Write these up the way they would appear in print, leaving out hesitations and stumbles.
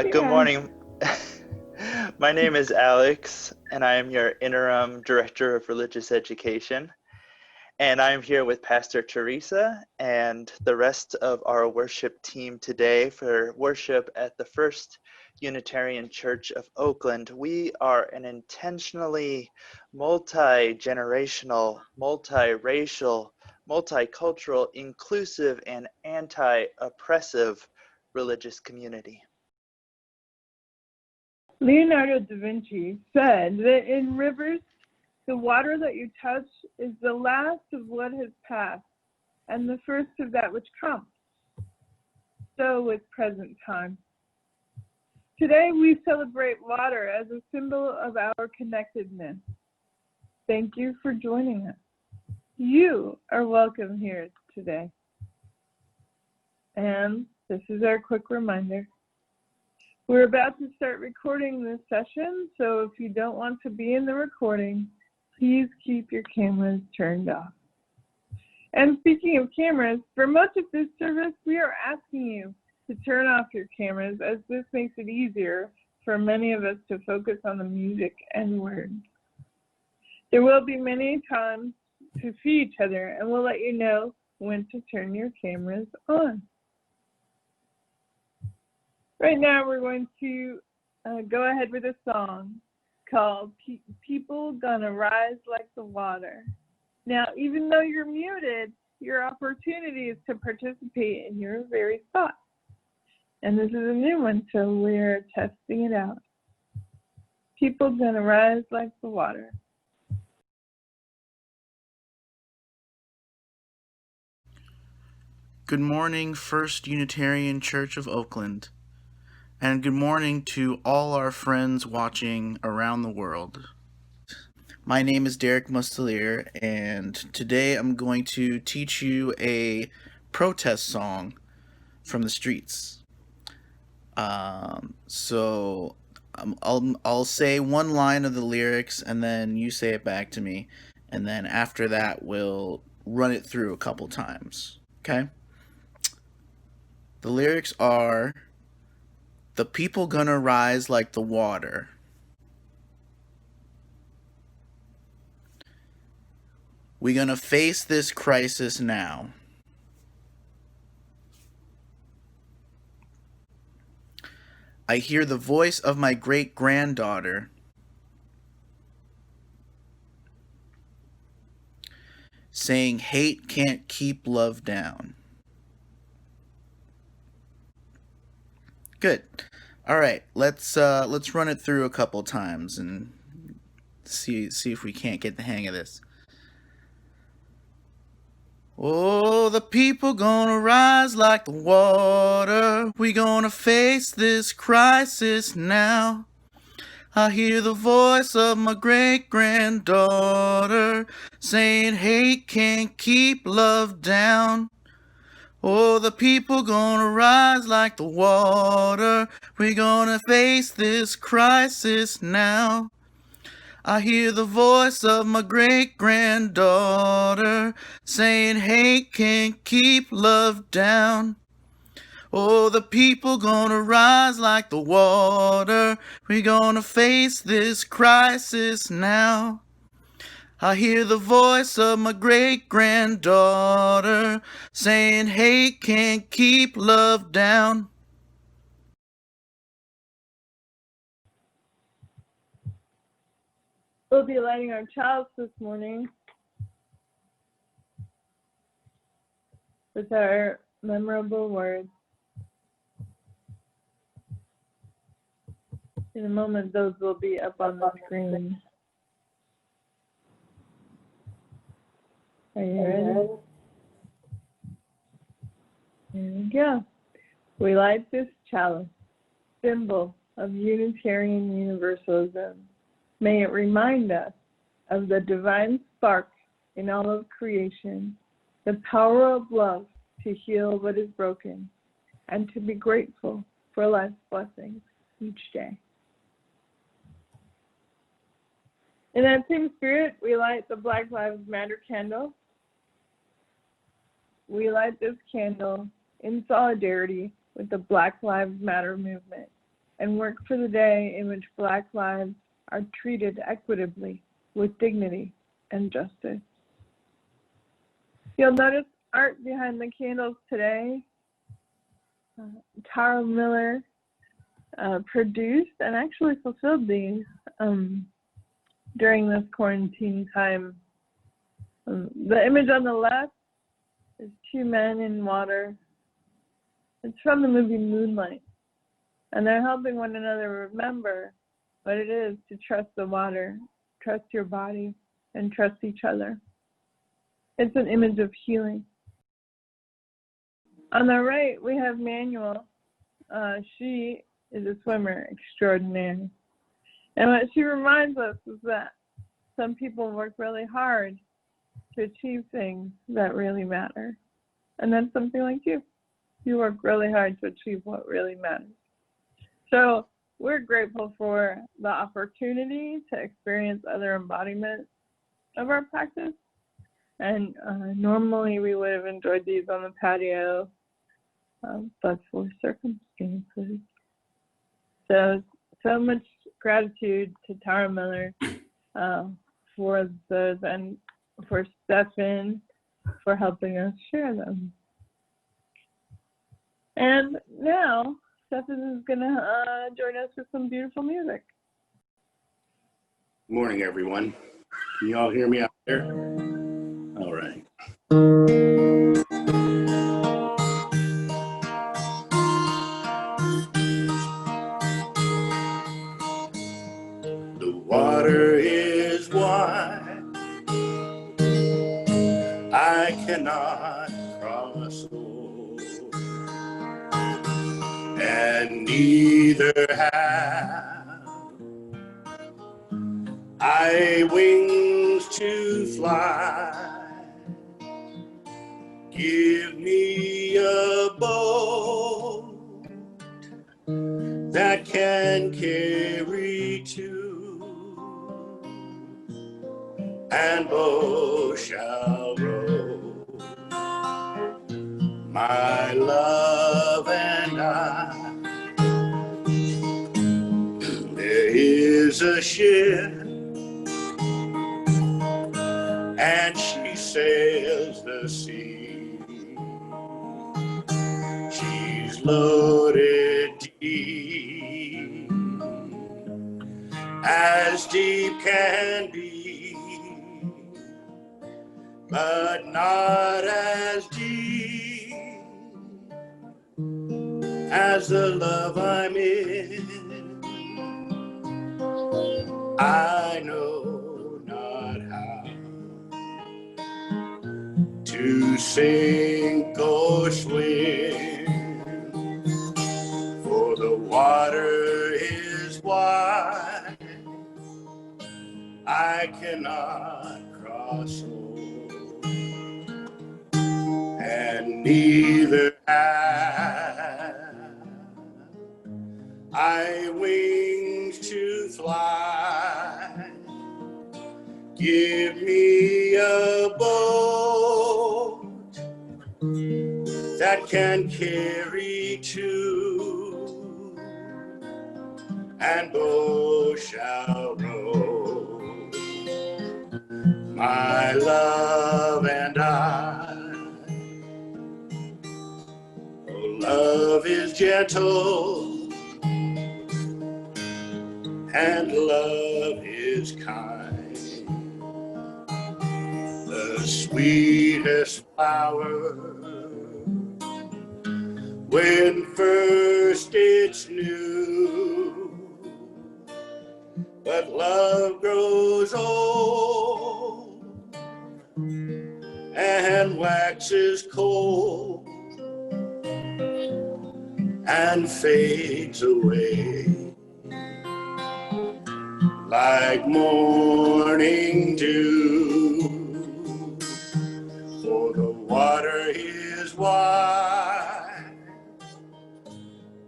Good Yeah. morning. My name is Alex, and I am your interim director of religious education. And I'm here with Pastor Theresa and the rest of our worship team today for worship at the First Unitarian Church of Oakland. We are an intentionally multi-generational, multiracial, multicultural, inclusive, and anti-oppressive religious community. Leonardo da Vinci said that in rivers, the water that you touch is the last of what has passed and the first of that which comes. So with present time. Today we celebrate water as a symbol of our connectedness. Thank you for joining us. You are welcome here today. And this is our quick reminder. We're about to start recording this session, so if you don't want to be in the recording, please keep your cameras turned off. And speaking of cameras, for much of this service, we are asking you to turn off your cameras as this makes it easier for many of us to focus on the music and words. There will be many times to see each other, and we'll let you know when to turn your cameras on. Right now, we're going to go ahead with a song called People Gonna Rise Like the Water. Now, even though you're muted, your opportunity is to participate in your very thoughts. And this is a new one, so we're testing it out. People Gonna Rise Like the Water. Good morning, First Unitarian Church of Oakland. And good morning to all our friends watching around the world. My name is Derek Mustelier, and today I'm going to teach you a protest song from the streets. I'll say one line of the lyrics, and then you say it back to me, and then after that we'll run it through a couple times. Okay? The lyrics are: the people gonna rise like the water. We gonna face this crisis now. I hear the voice of my great-granddaughter saying hate can't keep love down. Good. All right, let's run it through a couple times and see if we can't get the hang of this. Oh, the people gonna rise like the water. We gonna face this crisis now. I hear the voice of my great-granddaughter saying hate can't keep love down. Oh, the people gonna rise like the water. We gonna face this crisis now. I hear the voice of my great-granddaughter saying hate can't keep love down. Oh, the people gonna rise like the water. We gonna face this crisis now. I hear the voice of my great-granddaughter saying hate can't keep love down. We'll be lighting our chalice this morning with our memorable words. In a moment, those will be up on the screen. Are you ready? Here we go. We light this chalice, symbol of Unitarian Universalism. May it remind us of the divine spark in all of creation, the power of love to heal what is broken, and to be grateful for life's blessings each day. In that same spirit, we light the Black Lives Matter candle. We light this candle in solidarity with the Black Lives Matter movement and work for the day in which Black lives are treated equitably with dignity and justice. You'll notice art behind the candles today. Tara Miller produced and actually fulfilled these during this quarantine time. The image on the left is two men in water. It's from the movie Moonlight, and they're helping one another remember what it is to trust the water, trust your body, and trust each other. It's an image of healing. On the right, we have Manuel. She is a swimmer extraordinaire. And what she reminds us is that some people work really hard to achieve things that really matter. And that's something like you. You work really hard to achieve what really matters. So we're grateful for the opportunity to experience other embodiments of our practice. And normally we would have enjoyed these on the patio, but for circumstances. So much gratitude to Tara Miller for those, and for Stefan for helping us share them. And now Stefan is going to join us with some beautiful music. Good morning, everyone. Can you all hear me out there? All right. The water is wide, I cannot cross over, and neither have I wings to fly. Give me a boat that can carry two, and both shall row. My love and I, there is a ship, and she sails the sea. She's loaded deep, as deep can be, but not as deep as the love I'm in. I know not how to sink or swim, for the water is wide, I cannot cross over, and neither have I wings to fly. Give me a boat that can carry two, and both shall row. My love and I, oh, love is gentle, and love is kind. The sweetest flower, when first it's new, but love grows old and waxes cold and fades away like morning dew. For the water is wide,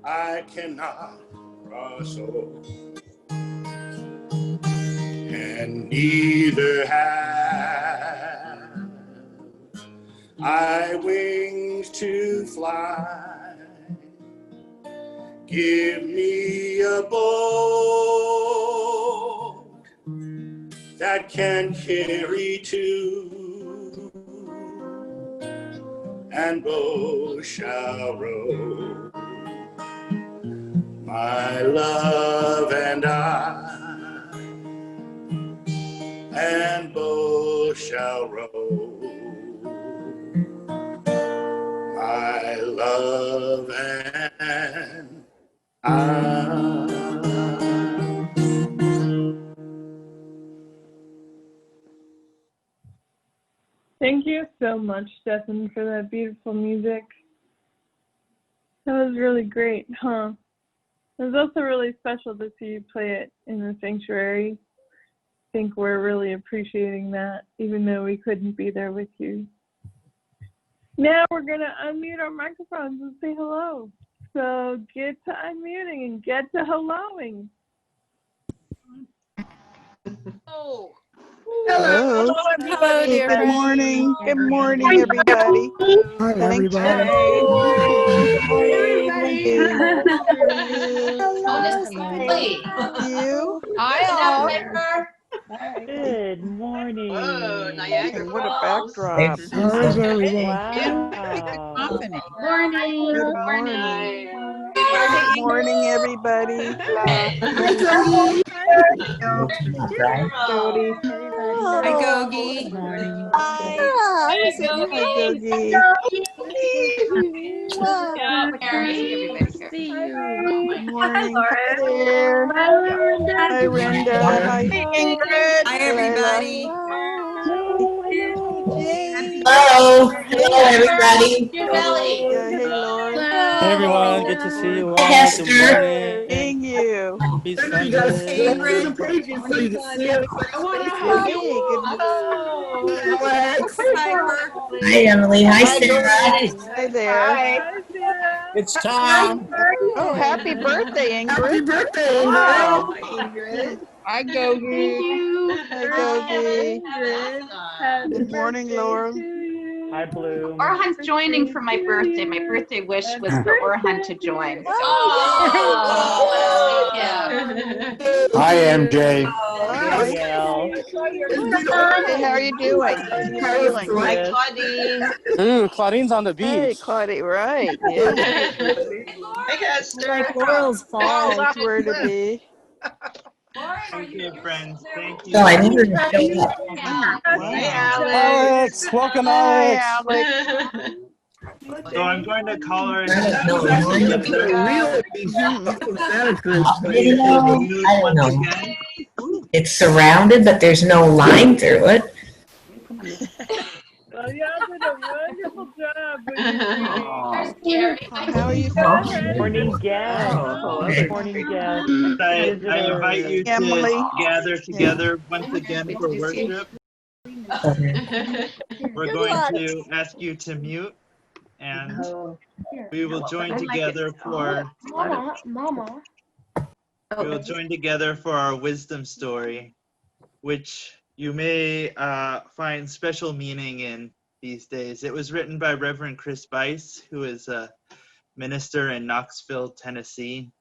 I cannot cross over, and neither have I wings to fly. Give me a boat that can carry two, and both shall row. My love and both shall row. My love and I. Thank you so much, Stefan, for that beautiful music. That was really great, huh? It was also really special to see you play it in the sanctuary. I think we're really appreciating that, even though we couldn't be there with you. Now we're going to unmute our microphones and say hello. So get to unmuting and get to helloing. Oh. Hello. Hello, everybody. Good morning. Good morning, everybody. Hi, Thank everybody. you. Hi, all. Good morning. Whoa, Niagara What a Falls. backdrop. How is everyone? Wow. Morning. Good morning. Good morning, everybody. Jody. Hi, Gogi. Hi, Gogi. Everybody here. Good morning. Hi there. Hi, Renda. Hi, Ingrid. Hi, everybody. Jane. Hello. Hello, everybody. Hey, Lord. Hey, everyone. Good to see you all. Hester. Good morning. Seeing you. Happy Sunday. Ingrid. Hey, good morning. Hi, Emily. Hi, Sarah. Hi there. Hi, Sarah. It's Tom. Oh, happy birthday, Ingrid. Happy birthday, Ingrid. Wow, Ingrid. Hi, Gogi. Hi, Gogi. Ingrid, happy Good morning, birthday Laura. to you. Hi, Bloom. Orhan's joining for my birthday. My birthday wish was for Orhan to join. So. Oh, Hi, MJ. Hi. Gabrielle. Hey, how are you doing? How are you feeling? Hi, Claudine. Ooh, Claudine's on the Hey, beach. Claudia, right. Yeah. Hi, Hester. Like Laurel's fall. Nice where to be. Thank you, friends. Thank you. So I need her to show up. Hi, Alex. Welcome, Hi, Alex. Alex. So I'm going to call our No, Please mute I don't once know. again. It's surrounded, but there's no line through it. Well, y'all did a wonderful job with your reading. How are you Go folks? ahead. Morning guest. Morning guest. I invite you to Emily. gather together once again for worship. We're going to ask you to mute, and we will join together for our wisdom story, which you may find special meaning in these days. It was written by Reverend Chris Bice, who is a minister in Knoxville, Tennessee.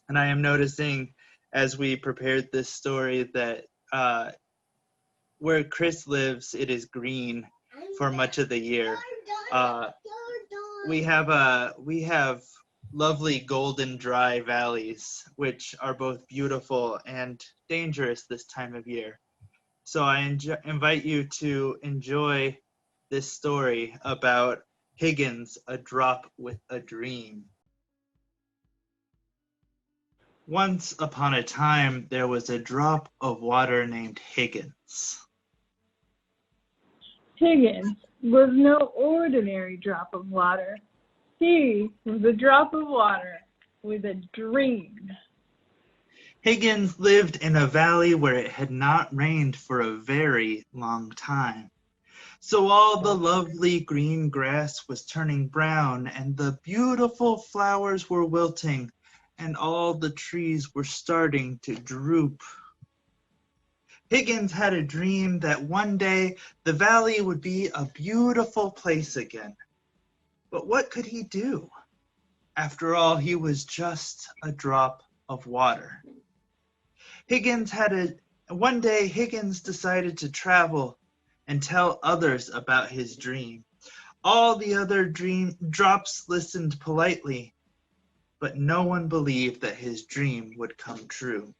And I am noticing as we prepared this story that where Chris lives, it is green for much of the year. We have lovely golden dry valleys, which are both beautiful and dangerous this time of year. So I invite you to enjoy this story about Higgins, a drop with a dream. Once upon a time, there was a drop of water named Higgins. Higgins was no ordinary drop of water. He was a drop of water with a dream. Higgins lived in a valley where it had not rained for a very long time. So all the lovely green grass was turning brown, and the beautiful flowers were wilting, and all the trees were starting to droop. Higgins had a dream that one day the valley would be a beautiful place again. But what could he do? After all, he was just a drop of water. One day Higgins decided to travel and tell others about his dream. All the other drops listened politely, but no one believed that his dream would come true.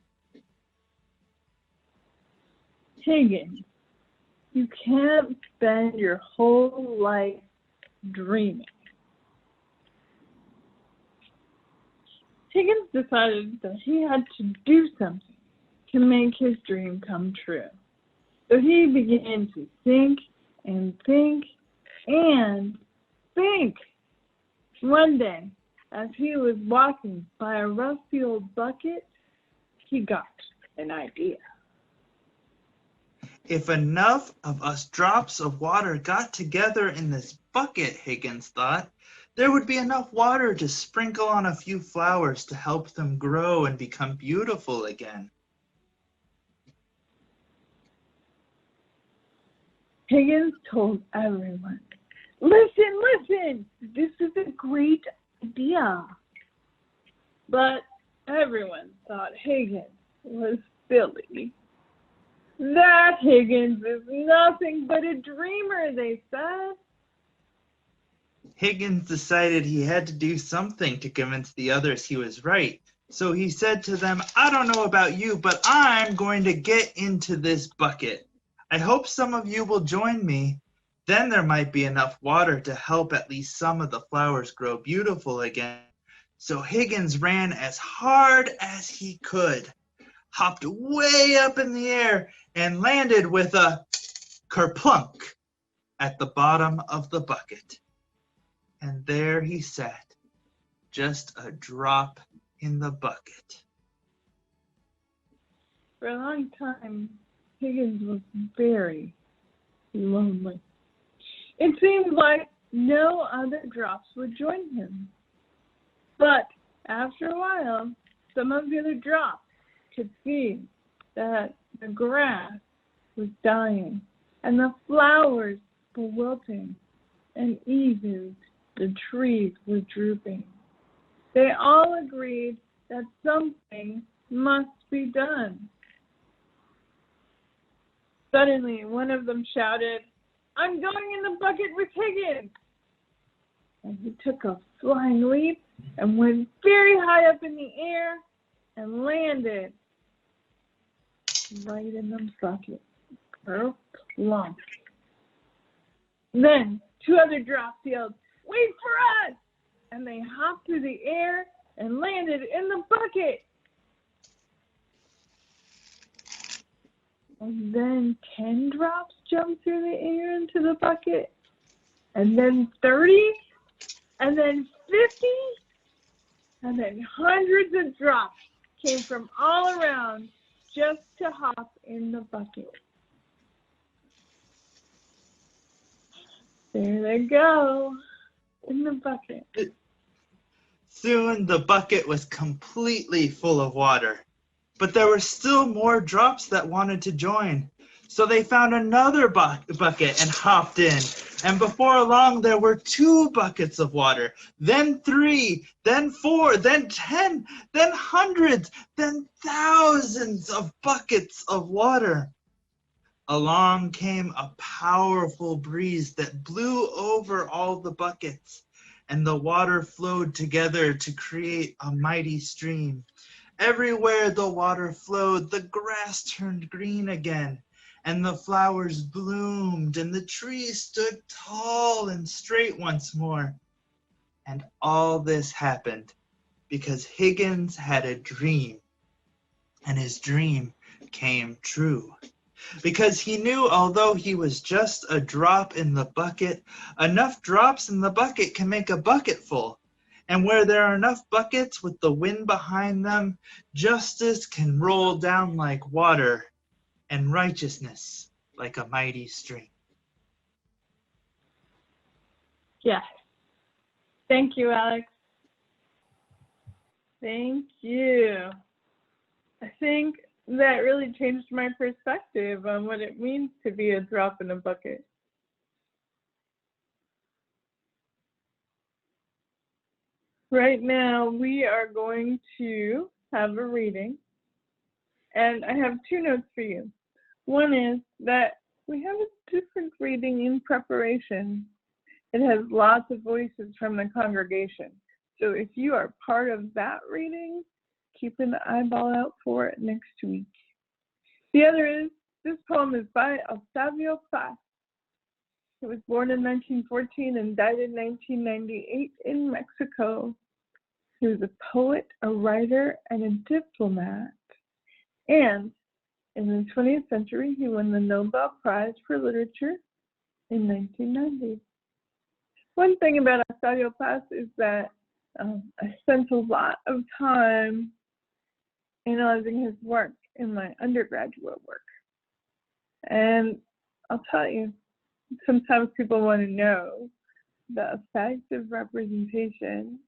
Higgins, you can't spend your whole life dreaming. Higgins decided that he had to do something to make his dream come true. So he began to think and think and think. One day, as he was walking by a rusty old bucket, he got an idea. If enough of us drops of water got together in this bucket, Higgins thought, there would be enough water to sprinkle on a few flowers to help them grow and become beautiful again. Higgins told everyone, listen, this is a great idea. But everyone thought Higgins was silly. That Higgins is nothing but a dreamer, they said. Higgins decided he had to do something to convince the others he was right. So he said to them, I don't know about you, but I'm going to get into this bucket. I hope some of you will join me. Then there might be enough water to help at least some of the flowers grow beautiful again. So Higgins ran as hard as he could, hopped way up in the air, and landed with a kerplunk at the bottom of the bucket. And there he sat, just a drop in the bucket. For a long time, Higgins was very lonely. It seemed like no other drops would join him. But after a while, some of the other drops could see that the grass was dying and the flowers were wilting and even the trees were drooping. They all agreed that something must be done. Suddenly, one of them shouted, I'm going in the bucket with Higgins! And he took a flying leap and went very high up in the air and landed right in the bucket. Kerplunk. Then two other drops yelled, Wait for us! And they hopped through the air and landed in the bucket. And then 10 drops jumped through the air into the bucket. And then 30. And then 50. And then hundreds of drops came from all around just to hop in the bucket. There they go, in the bucket. Soon the bucket was completely full of water, but there were still more drops that wanted to join. So they found another bucket and hopped in. And before long, there were 2 buckets of water, then 3, then 4, then 10, then hundreds, then thousands of buckets of water. Along came a powerful breeze that blew over all the buckets, and the water flowed together to create a mighty stream. Everywhere the water flowed, the grass turned green again, and the flowers bloomed, and the trees stood tall and straight once more. And all this happened because Higgins had a dream, and his dream came true. Because he knew, although he was just a drop in the bucket, enough drops in the bucket can make a bucket full. And where there are enough buckets with the wind behind them, justice can roll down like water, and righteousness like a mighty stream. Yes. Thank you, Alex. Thank you. I think that really changed my perspective on what it means to be a drop in a bucket. Right now, we are going to have a reading, and I have two notes for you. One is that we have a different reading in preparation. It has lots of voices from the congregation. So if you are part of that reading, keep an eyeball out for it next week. The other is, this poem is by Octavio Paz. He was born in 1914 and died in 1998 in Mexico. He was a poet, a writer, and a diplomat. And in the 20th century, he won the Nobel Prize for Literature in 1990. One thing about Octavio Paz is that I spent a lot of time analyzing his work in my undergraduate work. And I'll tell you, sometimes people want to know the effect of representation.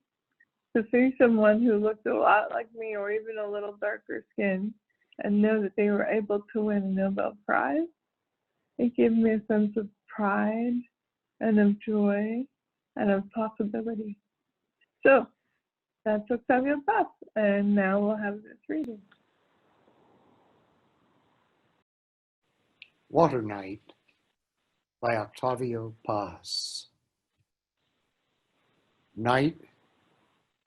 To see someone who looked a lot like me or even a little darker skinned and know that they were able to win a Nobel Prize, it gave me a sense of pride and of joy and of possibility. So that's Octavio Paz, and now we'll have this reading. Water Night by Octavio Paz. Night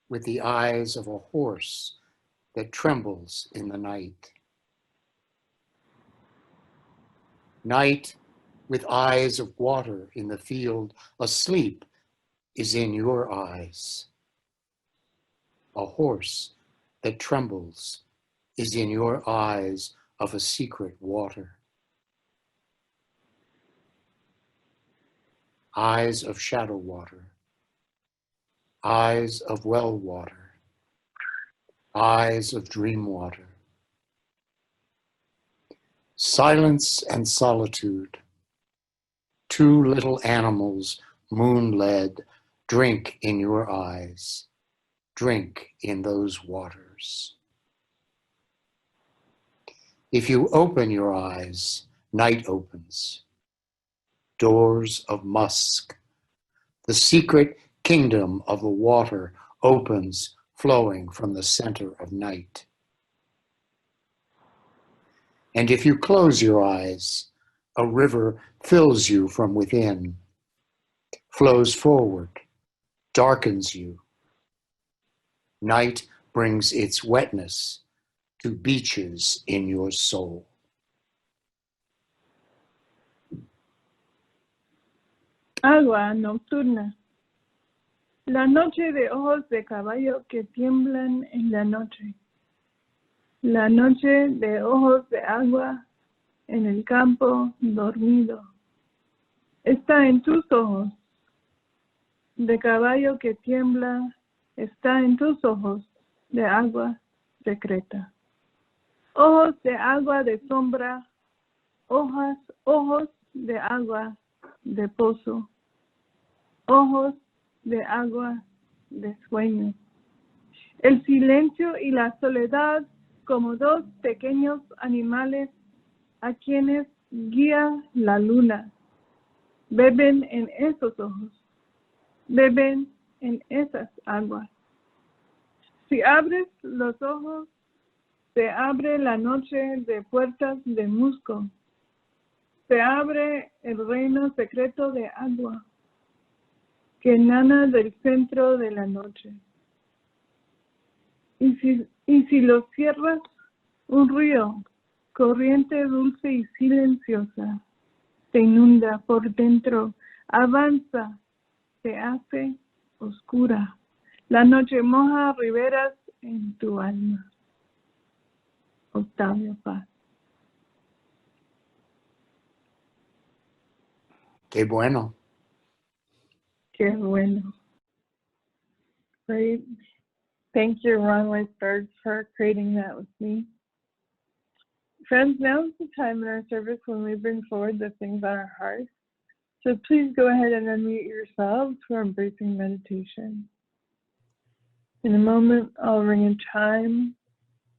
with the eyes of a horse that trembles in the night. Night with eyes of water in the field, asleep is in your eyes. A horse that trembles is in your eyes of a secret water. Eyes of shadow water, eyes of well water, eyes of dream water. Silence and solitude, two little animals, moon-led, drink in your eyes, drink in those waters. If you open your eyes, night opens. Doors of musk. The secret kingdom of the water opens, flowing from the center of night. And if you close your eyes, a river fills you from within, flows forward, darkens you. Night brings its wetness to beaches in your soul. Agua nocturna. La noche de ojos de caballo que tiemblan en la noche. La noche de ojos de agua en el campo dormido. Está en tus ojos. De caballo que tiembla, está en tus ojos de agua secreta. Ojos de agua de sombra, ojos de agua de pozo, ojos de agua de sueño. El silencio y la soledad como dos pequeños animales a quienes guía la luna. Beben en esos ojos, beben en esas aguas. Si abres los ojos, se abre la noche de puertas de musgo. Se abre el reino secreto de agua que emana del centro de la noche. Y si lo cierras, un río, corriente dulce y silenciosa, te inunda por dentro, avanza, se hace oscura. La noche moja riberas en tu alma. Octavio Paz. Qué bueno. Qué bueno. Great. Thank you, Runway Birds, for creating that with me. Friends, now is the time in our service when we bring forward the things on our hearts. So please go ahead and unmute yourselves for embracing meditation. In a moment, I'll ring a chime,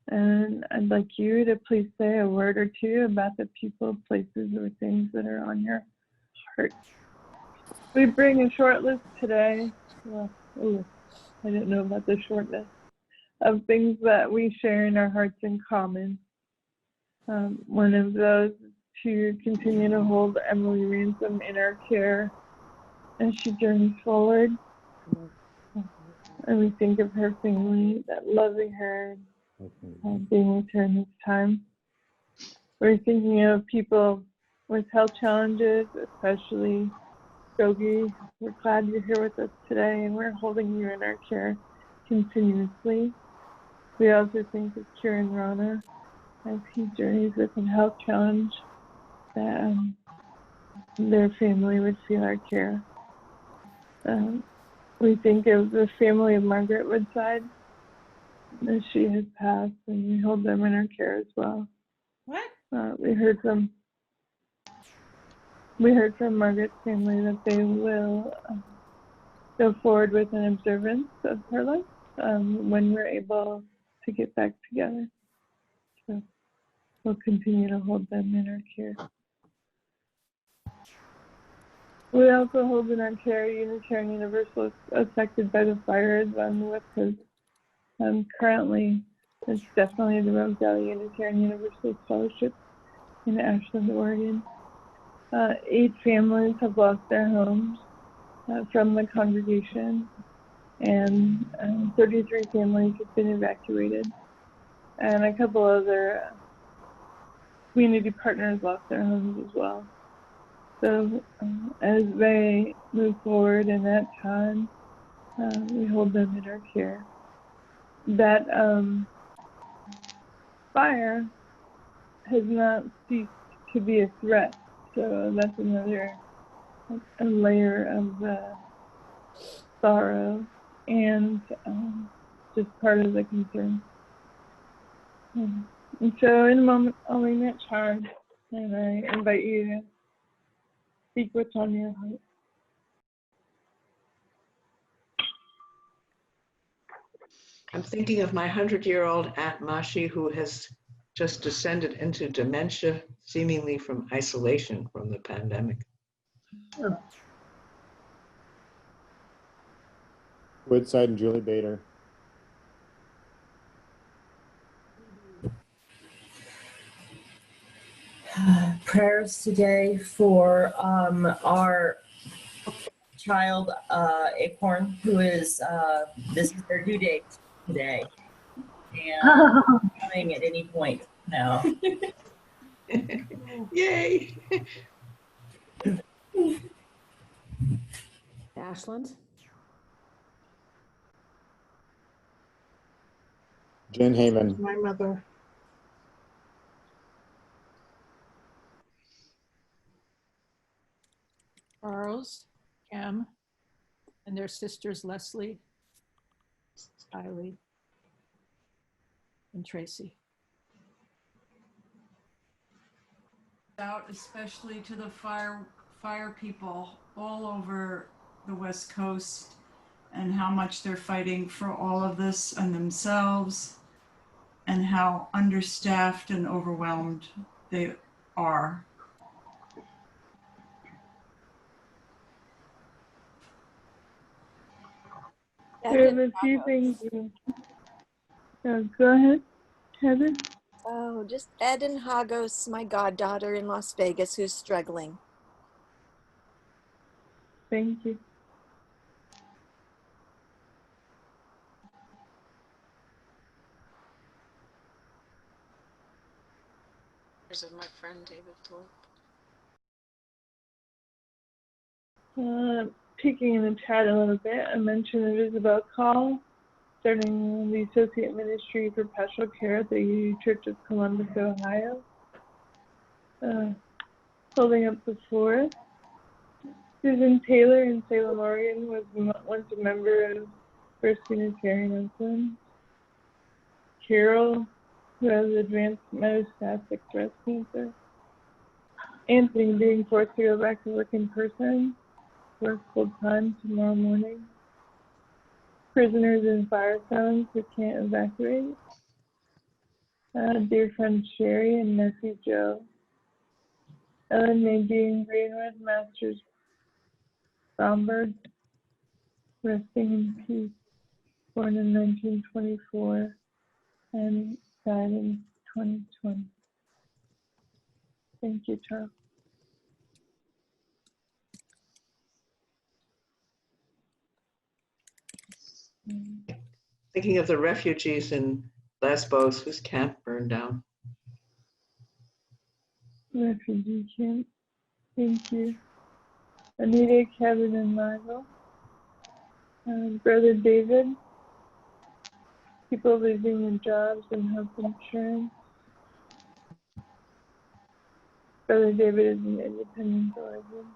and I'd like you to please say a word or two about the people, places, or things that are on your heart. We bring a short list today. Well, I didn't know about the shortness of things that we share in our hearts in common. One of those is to continue to hold Emily Ransom in our care as she journeys forward. And we think of her family that loving her, being with her in this time. We're thinking of people with health challenges, especially Gogi. We're glad you're here with us today, and we're holding you in our care continuously. We also think of Kieran Rana as he journeys with a health challenge, that their family would feel our care. We think of the family of Margaret Woodside as she has passed, and we hold them in our care as well. What? We heard from Margaret's family that they will go forward with an observance of her life when we're able to get back together. So we'll continue to hold them in our care. We also hold in our care Unitarian Universalists affected by the fires on the West Coast. Currently, it's definitely the Rose Valley Unitarian Universalist Fellowship in Ashland, Oregon. 8 families have lost their homes from the congregation, and 33 families have been evacuated. And a couple other community partners lost their homes as well. So as they move forward in that time, we hold them in our care. That fire has not ceased to be a threat. So that's another a layer of sorrow and just part of the concern. And so in a moment, I'll lean that charge, and I invite you to speak what's on your heart. I'm thinking of my 100-year-old Aunt Mashi, who has just descended into dementia, seemingly from isolation from the pandemic. Woodside and Julie Bader. Prayers today for our child Acorn, who is this is their due date today, and coming at any point now. Yay! Ashland. Jen Heyman. My mother. Charles, Cam, and their sisters Leslie, Kylie, and Tracy. Out especially to the fire people all over the West Coast and how much they're fighting for all of this and themselves, and how understaffed and overwhelmed they are. There's a few things. Go ahead, Heather. Oh, just Eden Hagos, my goddaughter in Las Vegas, who's struggling. Thank you. Of my friend David Thorpe. Peeking in the chat a little bit, I mentioned the Isabel Call, starting the Associate Ministry for Pastoral Care at the Church of Columbus, Ohio. Holding up the floor. Susan Taylor in Salem, Oregon was once a member of First Unitarian Oakland. Carol, who has advanced metastatic breast cancer. Anthony being forced to go back to work in person, work full-time tomorrow morning. Prisoners in fire zones who can't evacuate. Dear friend Sherry and nephew Joe. Ellen Nadine Greenwood, Masters Bromberg, resting in peace. born in 1924 and died in 2020. Thank you, Charles. Thinking of the refugees in Lesbos whose camp burned down. Refugee camp. Thank you. Anita, Kevin, and Michael. Brother David. People losing their jobs and health insurance. Brother David is in Independence, Oregon.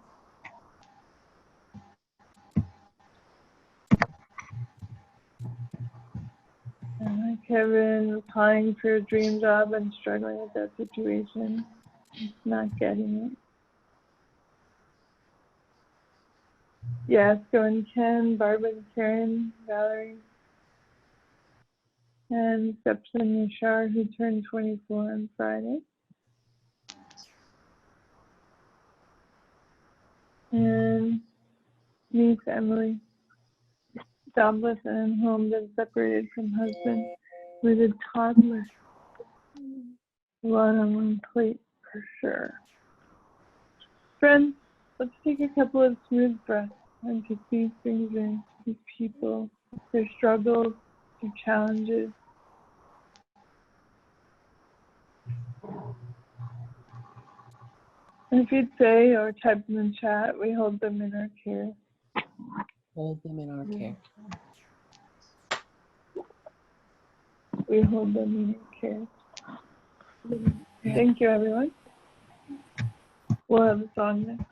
Kevin applying for a dream job and struggling with that situation, not getting it. Yasko and Ken, Barbara and Karen, Valerie, and Sepson and Yashar, who turned 24 on Friday. And niece Emily, jobless and home, been separated from husband with a toddler. A lot on one plate for sure. Friends, let's take a couple of smooth breaths and take these things in, these people, their struggles, their challenges. And if you'd say or type in the chat, we hold them in our care. Hold them in our care. We hold them in our care. Thank you, everyone. We'll have a song next.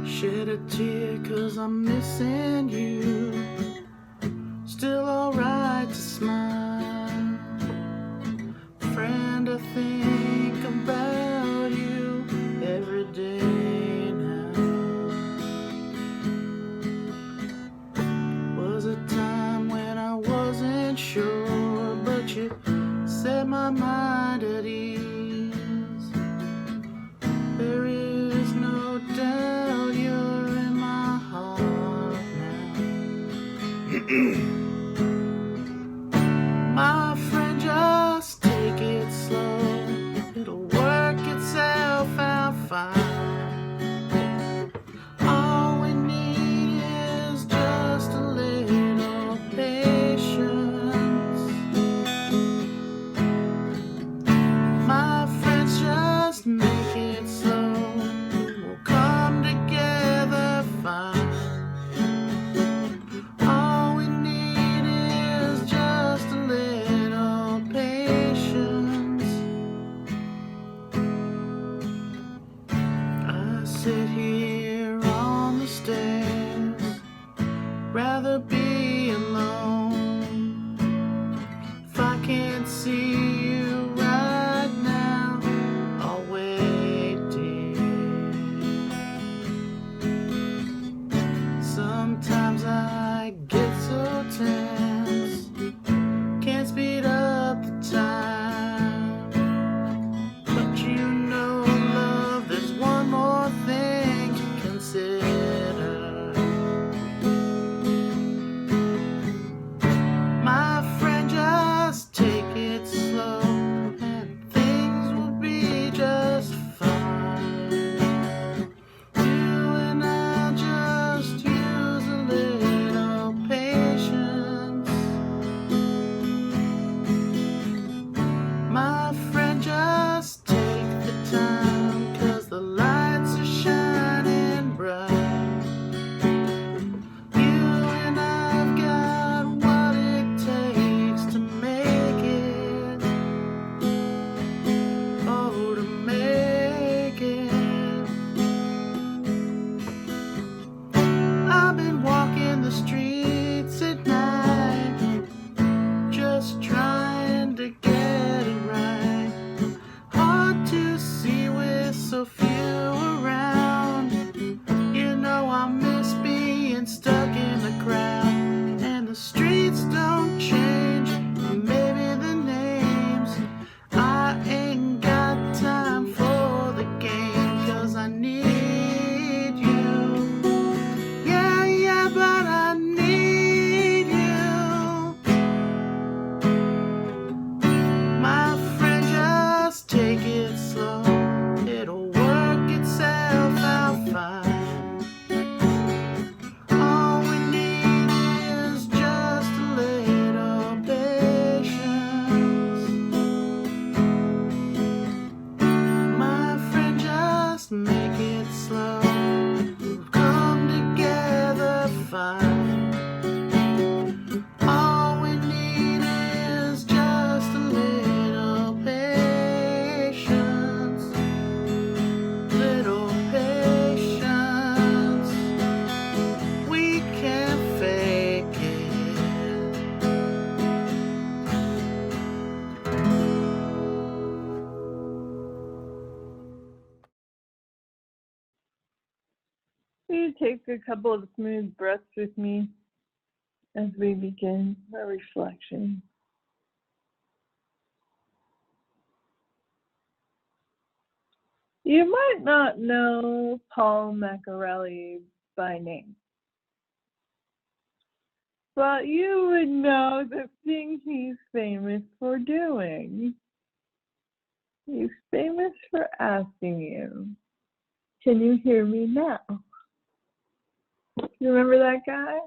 Shed a tear 'cause I'm missing you. Still alright to smile. Friend, I think about you every day now. Was a time when I wasn't sure, but you set my mind at ease. There is no doubt you're in my heart now. My friend, just take it slow. It'll work itself out fine. All we need is just a little patience. My friends, just make it slow. We'll come together fine. All we need don't change, maybe the names. I ain't got time for the game, 'cause I need you. Yeah, yeah, but I need you. My friend, just take it slow. It'll work itself out fine. All we need is just a little patience. My friend, just make it slow. We'll come together fine. All we need is just a little patience. Little patience. We can't fake it. Will you take a couple of smooth breaths with me as we begin our reflection? You might not know Paul Macchiarelli by name, but you would know the thing he's famous for doing. He's famous for asking you, can you hear me now? You remember that guy?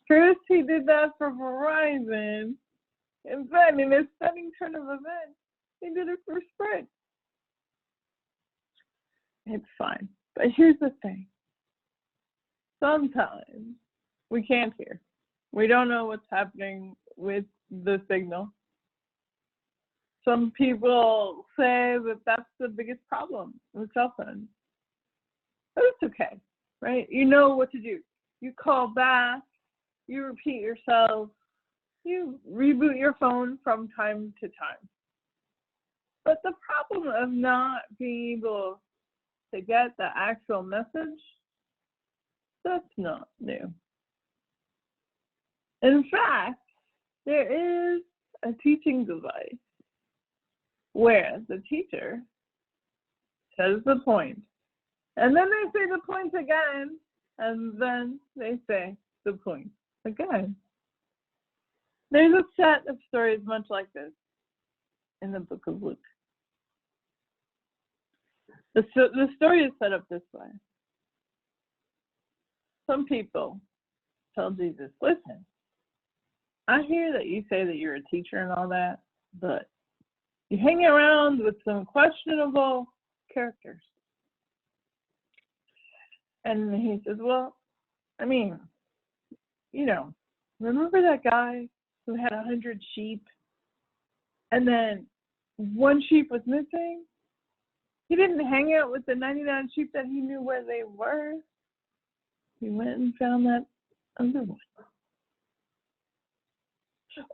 First, he did that for Verizon, and then in a stunning turn of events, he did it for Sprint. It's fine, but here's the thing. Sometimes we can't hear. We don't know what's happening with the signal. Some people say that that's the biggest problem with cell phones. But it's okay, right? You know what to do. You call back, you repeat yourself, you reboot your phone from time to time. But the problem of not being able to get the actual message, that's not new. In fact, there is a teaching device where the teacher says the point, and then they say the point again, and then they say the point again. There's a set of stories much like this in the book of Luke. The story is set up this way. Some people tell Jesus, listen, I hear that you say that you're a teacher and all that, but you hang around with some questionable characters. And he says, well, I mean, you know, remember that guy who had 100 sheep and then one sheep was missing? He didn't hang out with the 99 sheep that he knew where they were. He went and found that other one.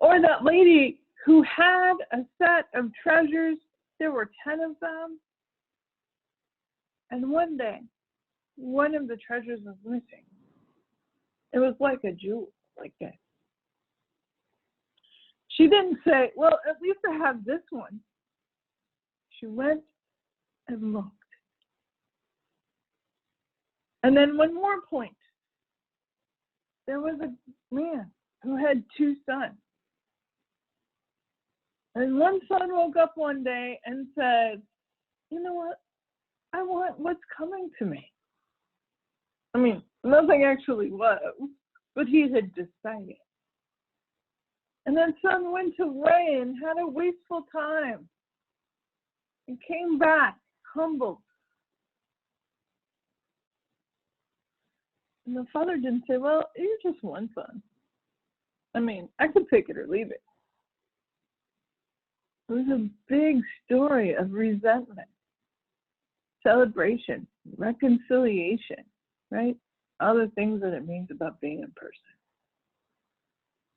Or that lady who had a set of treasures. There were 10 of them. And one day, one of the treasures was missing. It was like a jewel, like that. She didn't say, well, at least I have this one. She went and looked. And then one more point. There was a man who had 2 sons. And one son woke up one day and said, you know what? I want what's coming to me. I mean, nothing actually was, but he had decided. And that son went away and had a wasteful time and came back humbled. And the father didn't say, well, you're just one son. I mean, I could take it or leave it. It was a big story of resentment, celebration, reconciliation, right? All the things that it means about being a person.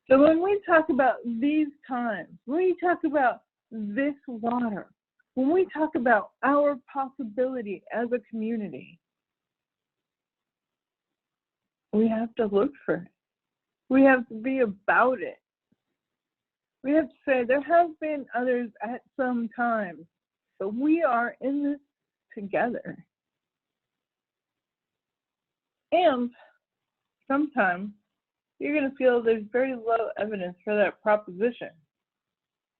So when we talk about these times, when we talk about this water, when we talk about our possibility as a community, we have to look for it. We have to be about it. We have to say there have been others at some time, but we are in this together. And sometimes you're going to feel there's very low evidence for that proposition,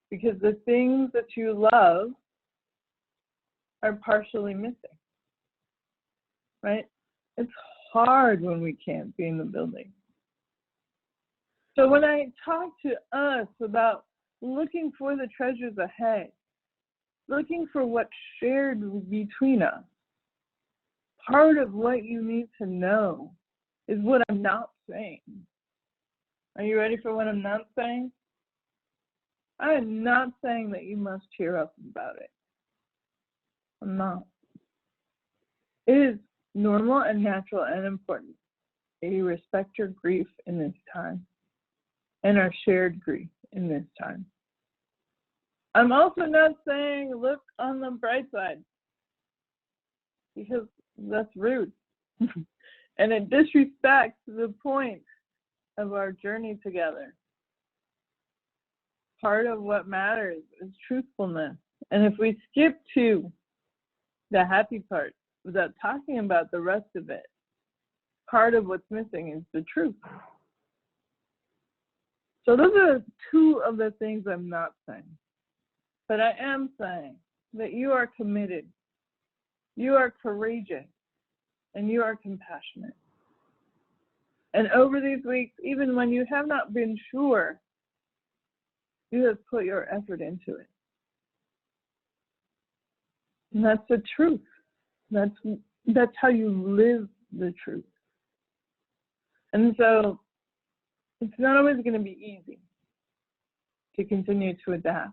because the things that you love are partially missing, right? It's hard when we can't be in the building. So when I talk to us about looking for the treasures ahead, looking for what's shared between us, part of what you need to know is what I'm not saying. Are you ready for what I'm not saying? I am not saying that you must cheer up about it. I'm not. It is normal and natural and important that you respect your grief in this time and our shared grief in this time. I'm also not saying look on the bright side, because that's rude. And it disrespects the point of our journey together. Part of what matters is truthfulness. And if we skip to the happy part without talking about the rest of it, part of what's missing is the truth. So those are two of the things I'm not saying. But I am saying that you are committed, you are courageous, and you are compassionate. And over these weeks, even when you have not been sure, you have put your effort into it. And that's the truth. That's how you live the truth. And so it's not always going to be easy to continue to adapt,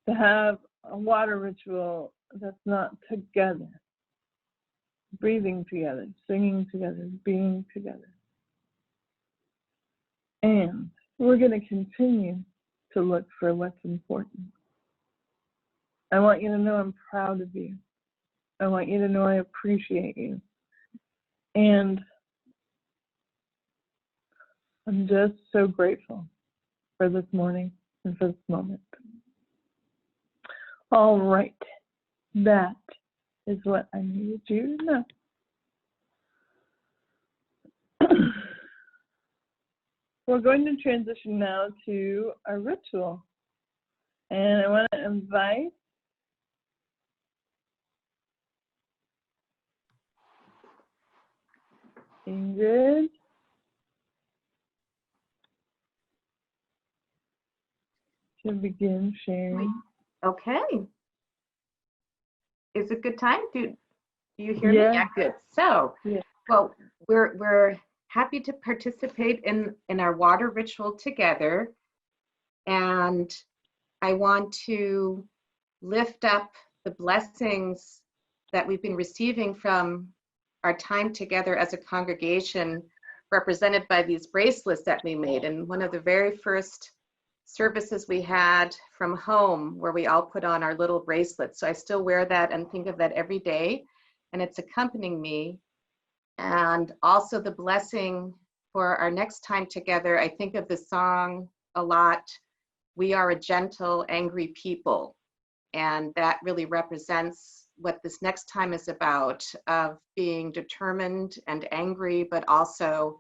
to have a water ritual that's not together, breathing together, singing together, being together. And we're going to continue to look for what's important. I want you to know I'm proud of you. I want you to know I appreciate you. And I'm just so grateful for this morning and for this moment. All right. That is what I needed you to know. We're going to transition now to our ritual. And I want to invite Ingrid to begin sharing. Okay. Is it good time? Do you hear me? Yeah, good. So, well, we're happy to participate in our water ritual together. And I want to lift up the blessings that we've been receiving from our time together as a congregation, represented by these bracelets that we made. And one of the very first services we had from home, where we all put on our little bracelets. So I still wear that and think of that every day, and it's accompanying me. And also the blessing for our next time together, I think of the song a lot, "We Are a Gentle, Angry People." And that really represents what this next time is about, of being determined and angry, but also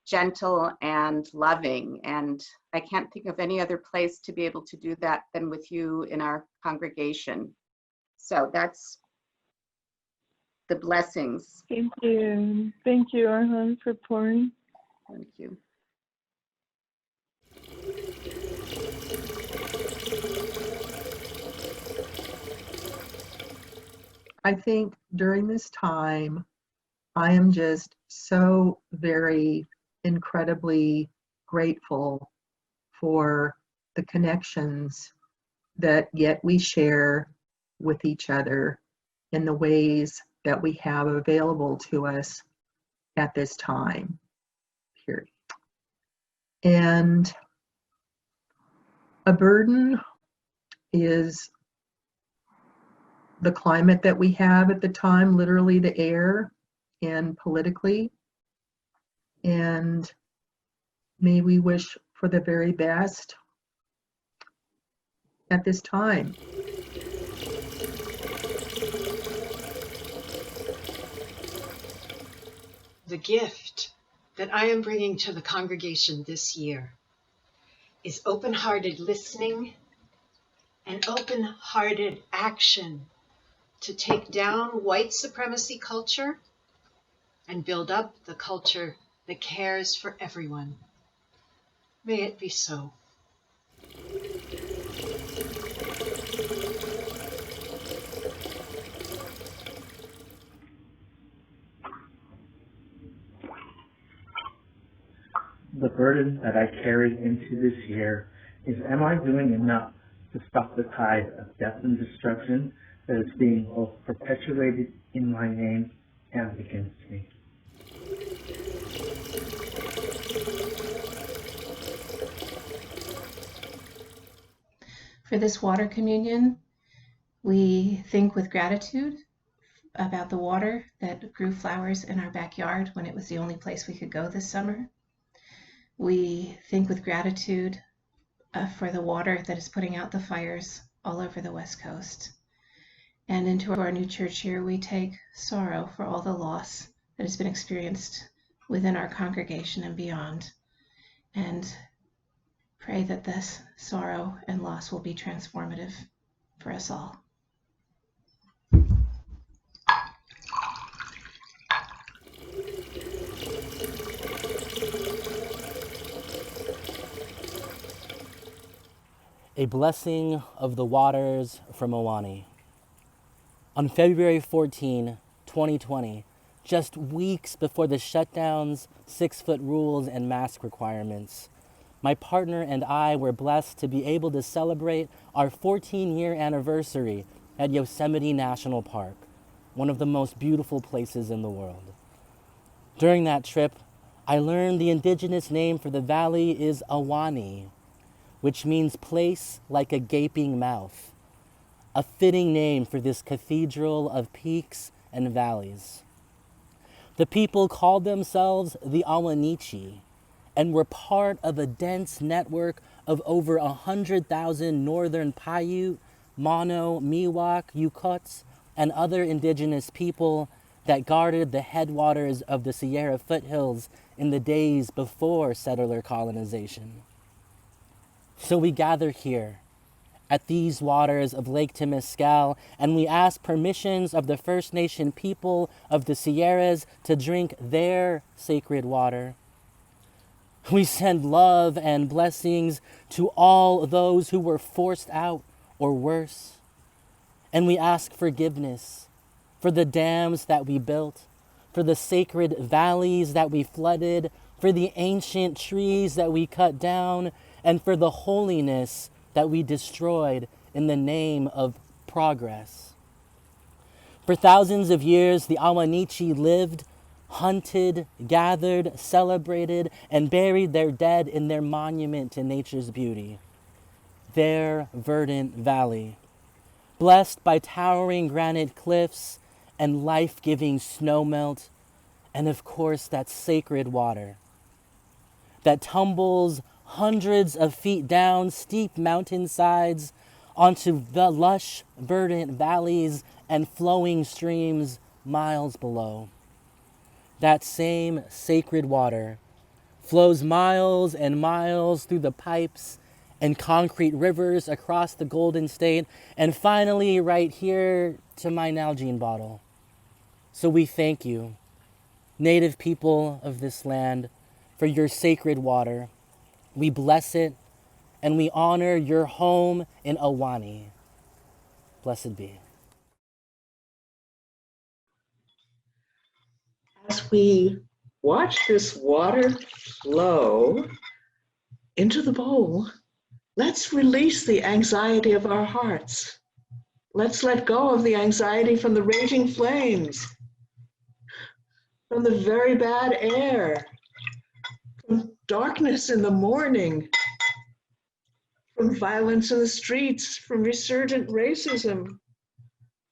gentle and loving. And I can't think of any other place to be able to do that than with you in our congregation. So that's the blessings. Thank you. Thank you, Arlen, for pouring. Thank you. I think during this time, I am just so very incredibly grateful for the connections that yet we share with each other in the ways that we have available to us at this time, period. And a burden is the climate that we have at the time, literally the air, and politically. And may we wish for the very best at this time. The gift that I am bringing to the congregation this year is open-hearted listening and open-hearted action to take down white supremacy culture and build up the culture that cares for everyone. May it be so. The burden that I carry into this year is, am I doing enough to stop the tide of death and destruction that is being both perpetuated in my name and against me? For this water communion, we think with gratitude about the water that grew flowers in our backyard when it was the only place we could go this summer. We think with gratitude for the water that is putting out the fires all over the West Coast. And into our new church year, we take sorrow for all the loss that has been experienced within our congregation and beyond, and pray that this sorrow and loss will be transformative for us all. A blessing of the waters from Oani. On February 14, 2020, just weeks before the shutdowns, 6-foot rules, and mask requirements, my partner and I were blessed to be able to celebrate our 14-year anniversary at Yosemite National Park, one of the most beautiful places in the world. During that trip, I learned the indigenous name for the valley is Awani, which means place like a gaping mouth, a fitting name for this cathedral of peaks and valleys. The people called themselves the Awanichi and were part of a dense network of over 100,000 northern Paiute, Mono, Miwok, Yukots, and other indigenous people that guarded the headwaters of the Sierra foothills in the days before settler colonization. So we gather here at these waters of Lake Temescal, and we ask permissions of the First Nation people of the Sierras to drink their sacred water. We send love and blessings to all those who were forced out or worse. And we ask forgiveness for the dams that we built, for the sacred valleys that we flooded, for the ancient trees that we cut down, and for the holiness that we destroyed in the name of progress. For thousands of years, the Awanichi lived, hunted, gathered, celebrated, and buried their dead in their monument to nature's beauty, their verdant valley, blessed by towering granite cliffs and life-giving snowmelt, and of course that sacred water that tumbles hundreds of feet down steep mountainsides onto the lush, verdant valleys and flowing streams miles below. That same sacred water flows miles and miles through the pipes and concrete rivers across the Golden State, and finally right here to my Nalgene bottle. So we thank you, Native people of this land, for your sacred water. We bless it, and we honor your home in Awani. Blessed be. As we watch this water flow into the bowl, let's release the anxiety of our hearts. Let's let go of the anxiety from the raging flames, from the very bad air, from darkness in the morning, from violence in the streets, from resurgent racism,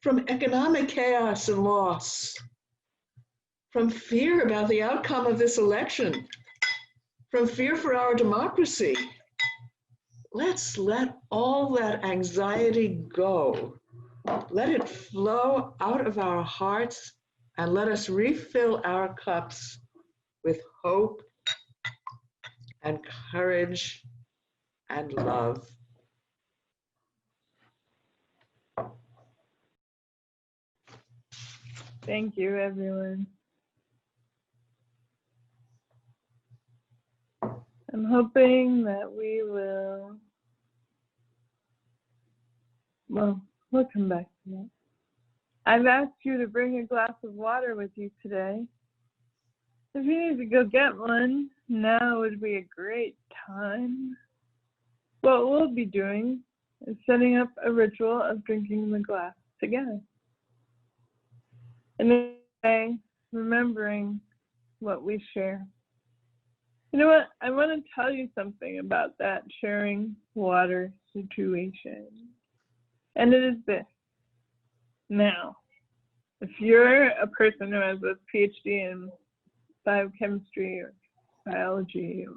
from economic chaos and loss, from fear about the outcome of this election, from fear for our democracy. let's let all that anxiety go. Let it flow out of our hearts and let us refill our cups with hope and courage and love. Thank you, everyone. I'm hoping that we will, well, we'll come back to that. I've asked you to bring a glass of water with you today. If you need to go get one, now would be a great time. What we'll be doing is setting up a ritual of drinking the glass together. And then remembering what we share. You know what? I want to tell you something about that sharing water situation. And it is this. Now, if you're a person who has a PhD in biochemistry or biology or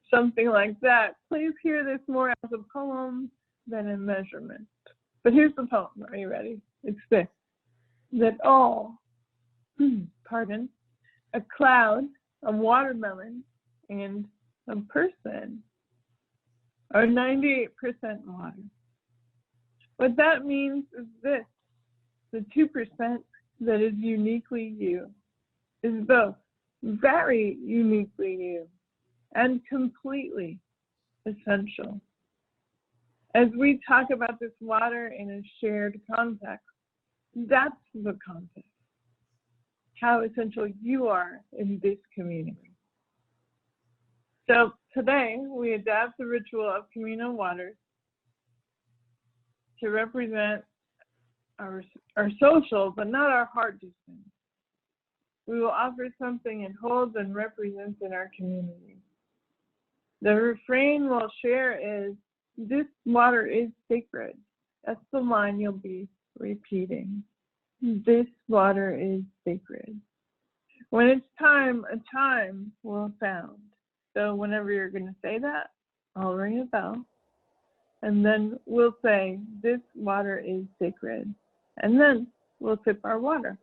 something like that, please hear this more as a poem than a measurement. But here's the poem. Are you ready? It's this. That all, a cloud, a watermelon, and a person are 98% water. What that means is this. The 2% that is uniquely you is both very uniquely you and completely essential. As we talk about this water in a shared context, that's the context. How essential you are in this community. So today we adapt the ritual of communal waters to represent our social, but not our heart distance. We will offer something it holds and represents in our community. The refrain we'll share is, this water is sacred. That's the line you'll be repeating. This water is sacred. When it's time, a chime will sound. So whenever you're going to say that, I'll ring a bell. And then we'll say, this water is sacred. And then we'll sip our water.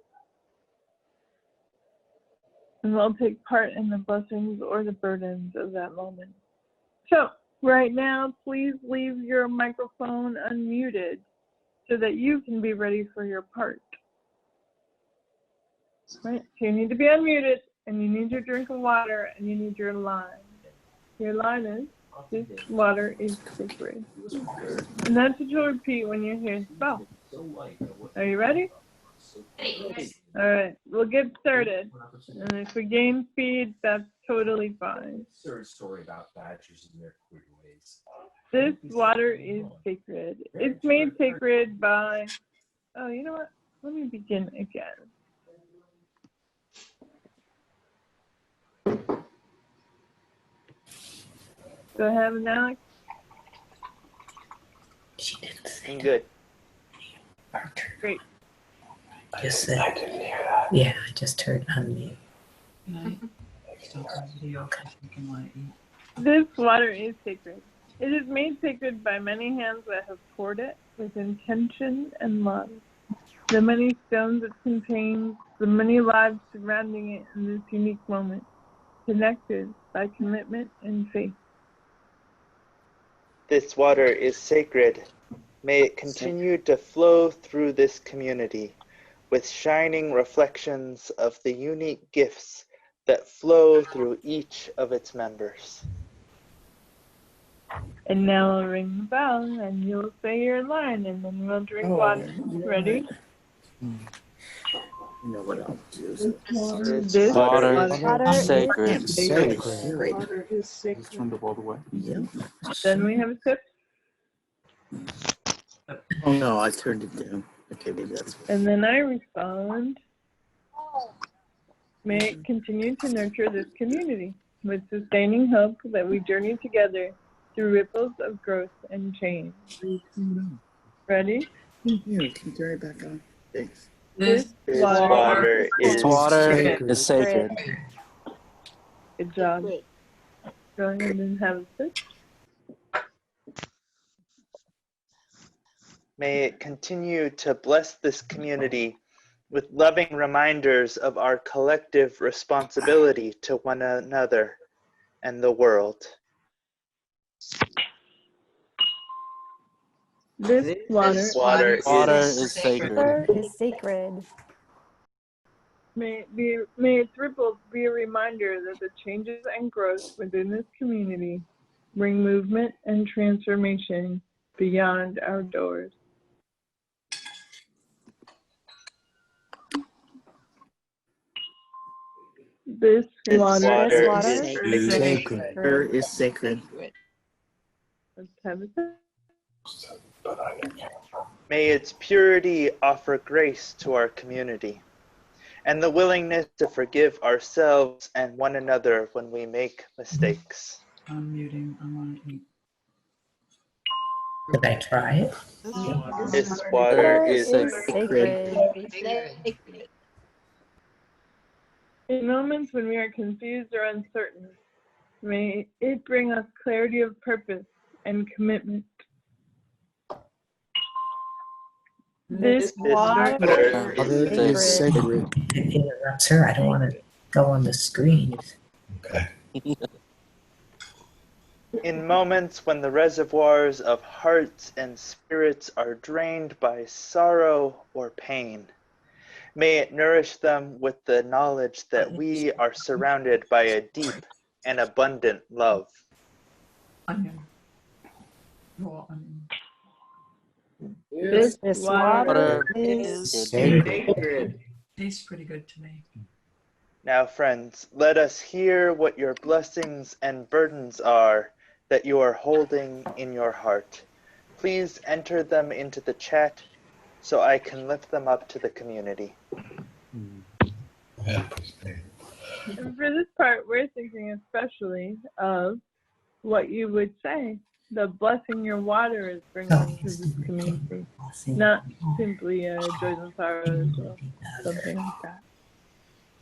And we'll take part in the blessings or the burdens of that moment. So right now, please leave your microphone unmuted so that you can be ready for your part. Right? So you need to be unmuted, and you need your drink of water, and you need your line. Your line is, this water is sacred. And that's what you'll repeat when you hear the bell. Are you ready? All right, we'll get started. And if we gain speed, that's totally fine. Story about badgers and their queer ways. This water is sacred. It's made sacred by, oh, you know what? Let me begin again. Go ahead, Alex. She didn't say I'm good. Great. Just said, I didn't hear that. Yeah, I just heard unmute. This water is sacred. It is made sacred by many hands that have poured it with intention and love. The many stones it contains, the many lives surrounding it in this unique moment, connected by commitment and faith. This water is sacred. May it continue to flow through this community with shining reflections of the unique gifts that flow through each of its members. And now I'll ring the bell, and you'll say your line, and then we'll drink water. Ready? You know what I'll do. This Water is sacred. sacred. Water is sacred. It's turned up all the way. Yep. Then we have a sip. Oh no, I turned it down. Okay, maybe that's what. And then I respond, may it continue to nurture this community with sustaining hope that we journey together through ripples of growth and change. Ready? Here, can you turn it back on? Thanks. This water is sacred. Good job. Go ahead and have a sip. May it continue to bless this community with loving reminders of our collective responsibility to one another and the world. This water is sacred. Water is sacred. May its ripples be a reminder that the changes and growth within this community bring movement and transformation beyond our doors. This water is sacred. Water is sacred. Let's have a May its purity offer grace to our community and the willingness to forgive ourselves and one another when we make mistakes. I'm muting. I want to eat. Did I try it? This water is sacred. In moments when we are confused or uncertain, may it bring us clarity of purpose and commitment. This water is sacred. It interrupts her. I don't want to go on the screen. Okay. In moments when the reservoirs of hearts and spirits are drained by sorrow or pain, may it nourish them with the knowledge that we are surrounded by a deep and abundant love. Onion. Raw onion. This water is sacred. Tastes pretty good to me. Now, friends, let us hear what your blessings and burdens are that you are holding in your heart. Please enter them into the chat so I can lift them up to the community. And for this part, we're thinking especially of what you would say, the blessing your water is bringing to this community, not simply joys and sorrows or something like that.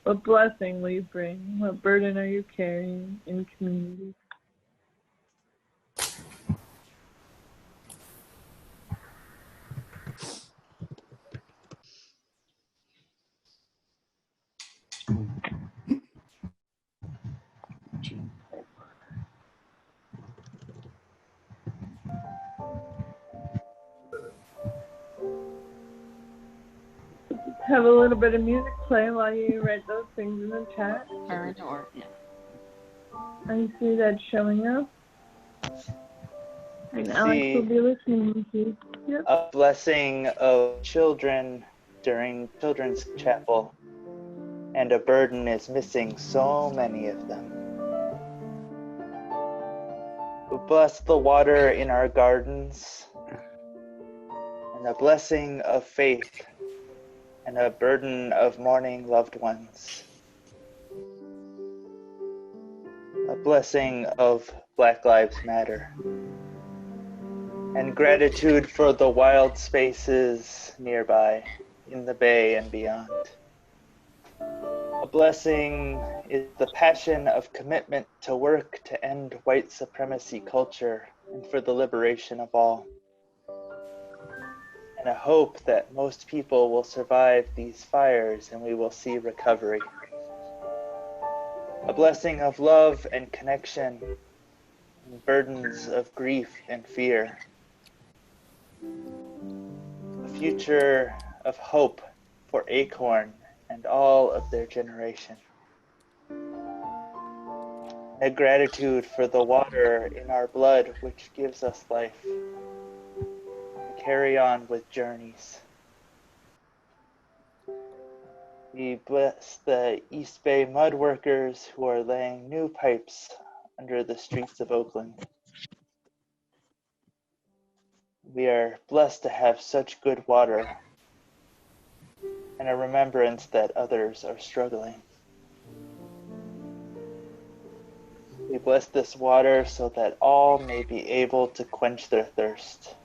What blessing will you bring? What burden are you carrying in community? Have a little bit of music play while you write those things in the chat. I see that showing up. And Alex will be listening to you. Yep. A blessing of children during children's chapel, and a burden is missing so many of them. We bless the water in our gardens, and a blessing of faith, and a burden of mourning loved ones. A blessing of Black Lives Matter. And gratitude for the wild spaces nearby, in the bay and beyond. A blessing is the passion of commitment to work to end white supremacy culture and for the liberation of all. And a hope that most people will survive these fires and we will see recovery. A blessing of love and connection, and burdens of grief and fear. A future of hope for Acorn and all of their generation. And a gratitude for the water in our blood which gives us life. Carry on with journeys. We bless the East Bay mud workers who are laying new pipes under the streets of Oakland. We are blessed to have such good water and a remembrance that others are struggling. We bless this water so that all may be able to quench their thirst.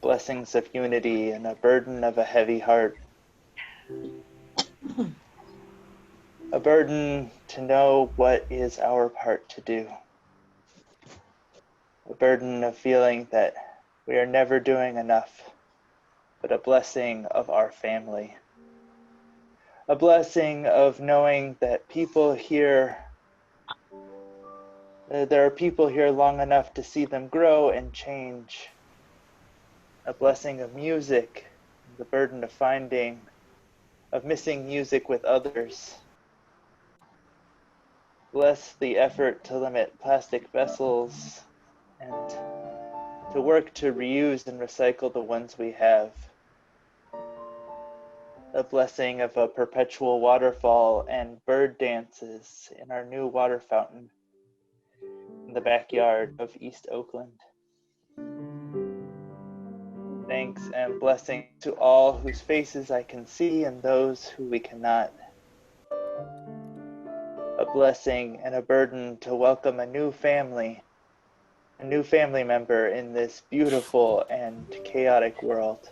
Blessings of unity and a burden of a heavy heart. A burden to know what is our part to do. A burden of feeling that We are never doing enough, but a blessing of our family. A blessing of knowing that people here, there are people here long enough to see them grow and change. A blessing of music, the burden of missing music with others. Bless the effort to limit plastic vessels and to work to reuse and recycle the ones we have. A blessing of a perpetual waterfall and bird dances in our new water fountain in the backyard of East Oakland. Thanks and blessings to all whose faces I can see and those who we cannot. A blessing and a burden to welcome a new family member in this beautiful and chaotic world.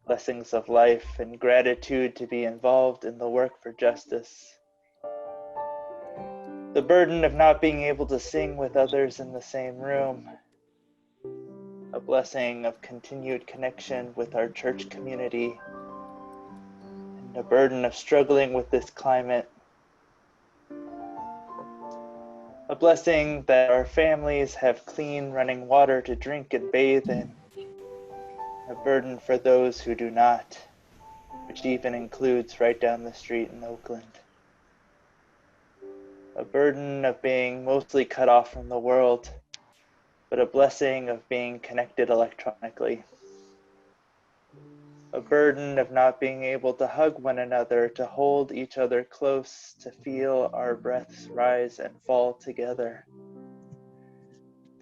Blessings of life and gratitude to be involved in the work for justice. The burden of not being able to sing with others in the same room. A blessing of continued connection with our church community. And a burden of struggling with this climate. A blessing that our families have clean running water to drink and bathe in. A burden for those who do not, which even includes right down the street in Oakland. A burden of being mostly cut off from the world, but a blessing of being connected electronically. A burden of not being able to hug one another, to hold each other close, to feel our breaths rise and fall together.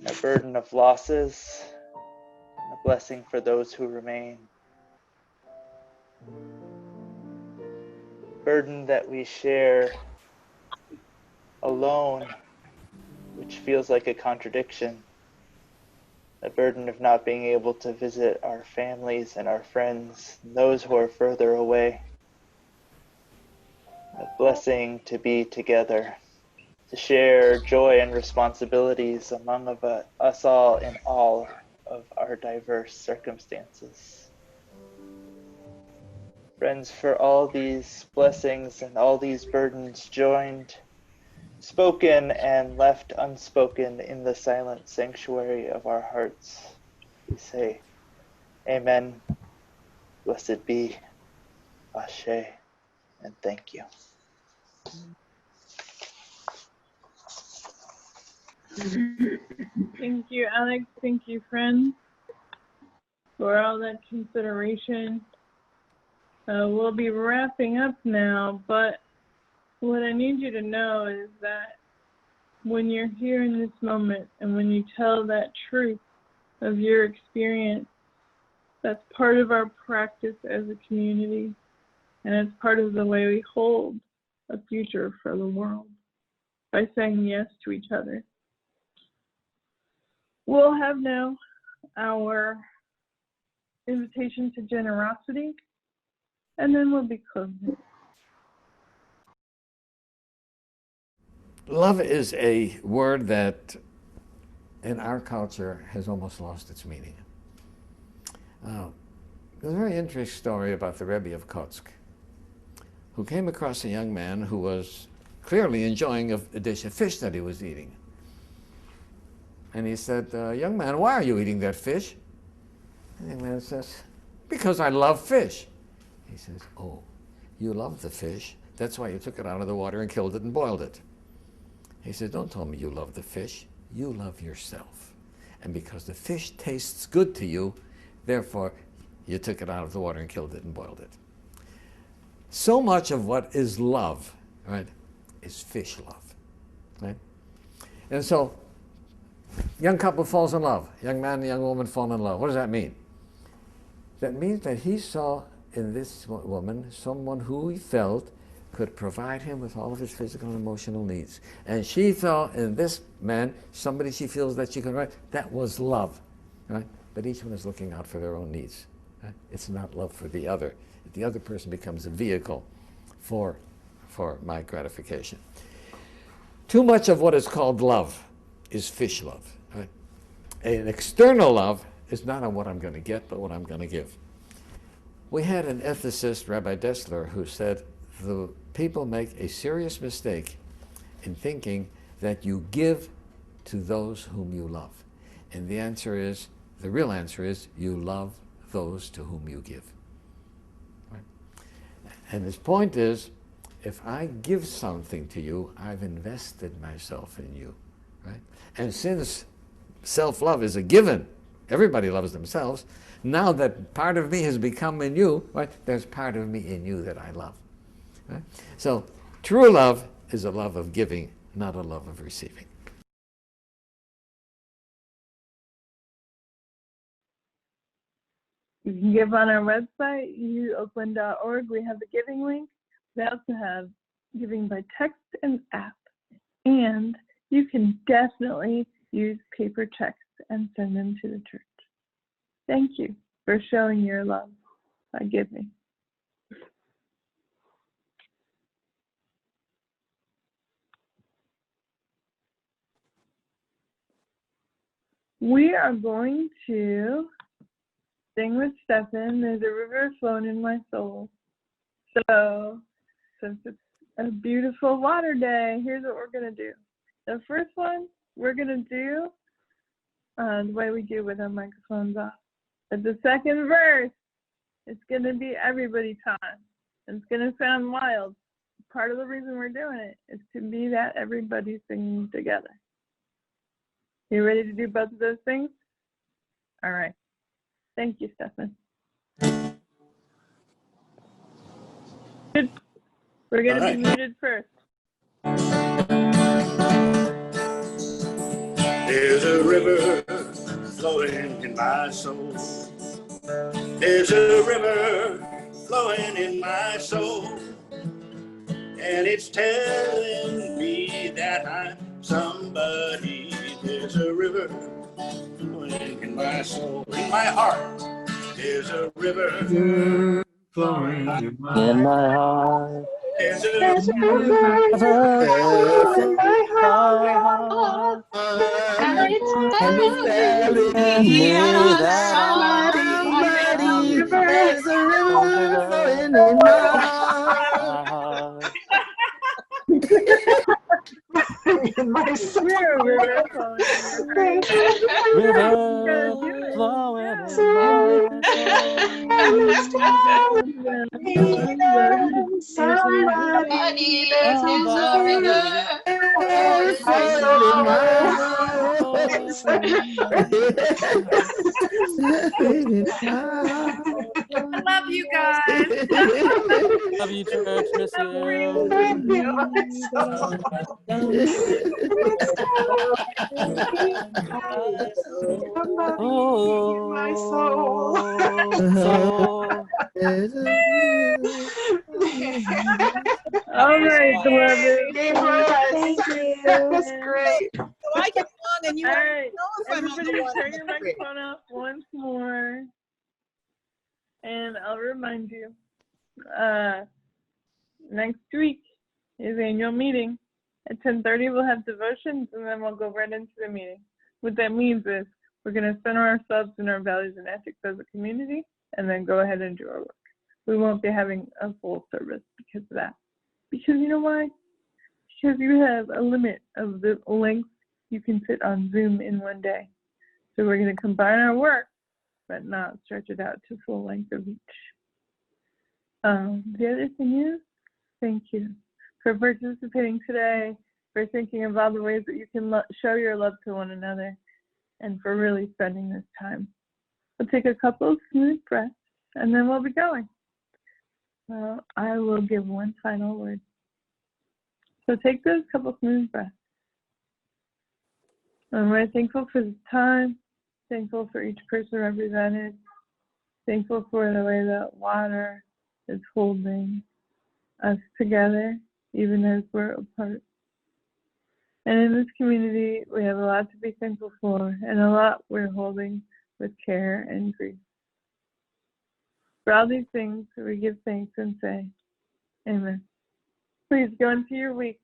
A burden of losses, a blessing for those who remain. Burden that we share alone, which feels like a contradiction. A burden of not being able to visit our families and our friends, and those who are further away. A blessing to be together, to share joy and responsibilities among us all in all of our diverse circumstances. Friends, for all these blessings and all these burdens joined, spoken and left unspoken in the silent sanctuary of our hearts, we say, Amen, blessed be, Ashe, and thank you. Thank you, Alex. Thank you, friends, for all that consideration. We'll be wrapping up now, but what I need you to know is that when you're here in this moment and when you tell that truth of your experience, that's part of our practice as a community, and it's part of the way we hold a future for the world by saying yes to each other. We'll have now our invitation to generosity, and then we'll be closing. Love is a word that in our culture has almost lost its meaning. There's a very interesting story about the Rebbe of Kotsk, who came across a young man who was clearly enjoying a dish of fish that he was eating. And he said, young man, why are you eating that fish? And the young man says, because I love fish. He says, oh, you love the fish? That's why you took it out of the water and killed it and boiled it. He said, don't tell me you love the fish. You love yourself. And because the fish tastes good to you, therefore, you took it out of the water and killed it and boiled it. So much of what is love, right, is fish love, right? And so, young couple falls in love. Young man and young woman fall in love. What does that mean? That means that he saw in this woman someone who he felt could provide him with all of his physical and emotional needs. And she saw in this man somebody she feels that she can write. That was love, right? But each one is looking out for their own needs. Right? It's not love for the other. The other person becomes a vehicle for my gratification. Too much of what is called love is fish love. Right? An external love is not on what I'm going to get, but what I'm going to give. We had an ethicist, Rabbi Dessler, who said the people make a serious mistake in thinking that you give to those whom you love. And the answer is, the real answer is, you love those to whom you give. Right? And his point is, if I give something to you, I've invested myself in you. Right? And since self-love is a given, everybody loves themselves, now that part of me has become in you, right, there's part of me in you that I love. Right? So true love is a love of giving, not a love of receiving. You can give on our website, oakland.org. We have the giving link. We also have giving by text and app. And you can definitely use paper checks and send them to the church. Thank you for showing your love by giving. We are going to sing with Stephen, There's a River Flowing in My Soul. So, since it's a beautiful water day, here's what we're going to do. The first one, we're going to do the way we do with our microphones off. But the second verse, it's going to be everybody time. It's going to sound wild. Part of the reason we're doing it is to be that everybody singing together. You ready to do both of those things? All right. Thank you, Stefan. Good. We're going to be muted first. There's a river flowing in my soul. There's a river flowing in my soul. And it's telling me that I'm somebody. There's a river flowing in my soul, in my heart. There's a river flowing in my heart. There's a river flowing in my heart. and it's telling me that somebody, there's a river flowing in my heart. In my soul. River flowing in my somebody, there's a river Love you guys. Love you, church. Miss you. Oh, my soul. All right, beloved. Thank you. That was great. So I get on and you All want right. to know if I'm on Everybody the one. turn your microphone off once more. And I'll remind you, next week is annual meeting. At 10:30, we'll have devotions, and then we'll go right into the meeting. What that means is we're going to center ourselves in our values and ethics as a community, and then go ahead and do our work. We won't be having a full service because of that. Because you know why? Because you have a limit of the length you can fit on Zoom in one day. So we're going to combine our work, but not stretch it out to full length of each. The other thing is, thank you for participating today, for thinking of all the ways that you can show your love to one another, and for really spending this time. We'll take a couple of smooth breaths, and then we'll be going. Well, I will give one final word. So take those couple smooth breaths. I'm very thankful for the time, thankful for each person represented, thankful for the way that water is holding us together, even as we're apart. And in this community, we have a lot to be thankful for, and a lot we're holding with care and grief. For all these things, we give thanks and say, Amen. Please go into your week